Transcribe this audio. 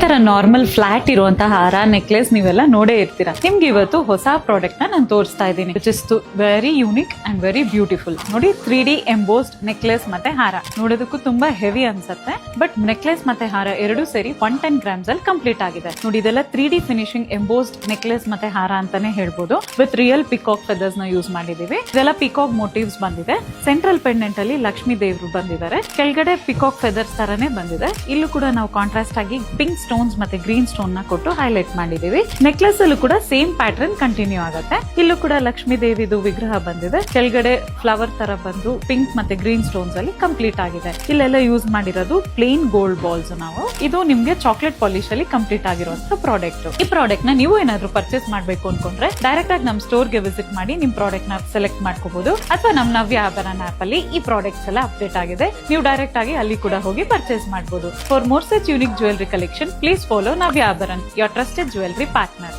ತರ normal flat ಇರುವಂತಹ ಹಾರ ನೆಕ್ಲೆಸ್ ನೀವೆಲ್ಲ ನೋಡೇ ಇರ್ತೀರಾ. ನಿಮ್ಗೆ ಇವತ್ತು ಹೊಸ ಪ್ರಾಡಕ್ಟ್ ನಾನು ತೋರಿಸ್ತಾ ಇದ್ದೀನಿ, which is very unique and very beautiful. ನೋಡಿ 3D ಎಂಬೋಸ್ಡ್ ನೆಕ್ಲೆಸ್ ಮತ್ತೆ ಹಾರ. ನೋಡೋದಕ್ಕೂ ತುಂಬಾ ಹೆವಿ ಅನ್ಸುತ್ತೆ, ಬಟ್ ನೆಕ್ಲೆಸ್ ಮತ್ತೆ ಹಾರ ಎರಡು ಸೇರಿ 110 ಗ್ರಾಮ್ಸ್ ಅಲ್ಲಿ ಕಂಪ್ಲೀಟ್ ಆಗಿದೆ. ನೋಡಿ ಇದೆಲ್ಲ 3D ಫಿನಿಶಿಂಗ್ ಎಂಬೋಸ್ಡ್ ನೆಕ್ಲೆಸ್ ಮತ್ತೆ ಹಾರ ಅಂತಾನೆ ಹೇಳ್ಬೋದು. ವಿತ್ ರಿಯಲ್ ಪಿಕಾಕ್ ಫೆದರ್ಸ್ ನ ಯೂಸ್ ಮಾಡಿದೀವಿ. ಇದೆಲ್ಲ ಪಿಕಾಕ್ ಮೋಟಿವ್ಸ್ ಬಂದಿದೆ. ಸೆಂಟ್ರಲ್ ಪೆಂಡೆಂಟ್ ಅಲ್ಲಿ ಲಕ್ಷ್ಮೀ ದೇವರು ಬಂದಿದ್ದಾರೆ. ಕೆಳಗಡೆ ಪಿಕಾಕ್ ಫೆದರ್ಸ್ ತರಾನೇ ಬಂದಿದೆ. ಇಲ್ಲೂ ಕೂಡ ನಾವು ಕಾಂಟ್ರಾಸ್ಟ್ ಆಗಿ ಪಿಂಕ್ ಸ್ಟೋನ್ಸ್ ಮತ್ತೆ ಗ್ರೀನ್ ಸ್ಟೋನ್ ನ ಕೊಟ್ಟು ಹೈಲೈಟ್ ಮಾಡಿದೀವಿ. ನೆಕ್ಲೆಸ್ ಅಲ್ಲೂ ಕೂಡ ಸೇಮ್ ಪ್ಯಾಟರ್ನ್ ಕಂಟಿನ್ಯೂ ಆಗುತ್ತೆ. ಇಲ್ಲೂ ಕೂಡ ಲಕ್ಷ್ಮೀ ದೇವಿದು ವಿಗ್ರಹ ಬಂದಿದೆ. ಕೆಳಗಡೆ ಫ್ಲವರ್ ತರ ಬಂದು ಪಿಂಕ್ ಮತ್ತೆ ಗ್ರೀನ್ ಸ್ಟೋನ್ಸ್ ಅಲ್ಲಿ ಕಂಪ್ಲೀಟ್ ಆಗಿದೆ. ಇಲ್ಲೆಲ್ಲ ಯೂಸ್ ಮಾಡಿರೋದು ಪ್ಲೇನ್ ಗೋಲ್ಡ್ ಬಾಲ್ಸ್. ನಾವು ಇದು ನಿಮ್ಗೆ ಚಾಕ್ಲೇಟ್ ಪಾಲಿಶ್ ಅಲ್ಲಿ ಕಂಪ್ಲೀಟ್ ಆಗಿರುವಂತ ಪ್ರಾಡಕ್ಟ್. ಈ ಪ್ರಾಡಕ್ಟ್ ನ ನೀವು ಏನಾದ್ರು ಪರ್ಚೇಸ್ ಮಾಡ್ಬೇಕು ಅನ್ಕೊಂಡ್ರೆ ಡೈರೆಕ್ಟ್ ಆಗಿ ನಮ್ ಸ್ಟೋರ್ ಗೆ ವಿಸಿಟ್ ಮಾಡಿ ನಿಮ್ ಪ್ರಾಡಕ್ಟ್ ನ ಸೆಲೆಕ್ಟ್ ಮಾಡ್ಕೋಬಹುದು. ಅಥವಾ ನಮ್ ನವ್ಯ ಆಭರಣ ಆಪ್ ಅಲ್ಲಿ ಈ ಪ್ರಾಡಕ್ಟ್ಸ್ ಎಲ್ಲ ಅಪ್ಡೇಟ್ ಆಗಿದೆ. ನೀವು ಡೈರೆಕ್ಟ್ ಆಗಿ ಅಲ್ಲಿ ಕೂಡ ಹೋಗಿ ಪರ್ಚೇಸ್ ಮಾಡಬಹುದು. For more such unique jewelry collection, please follow Navya Abharan, your trusted jewelry partner.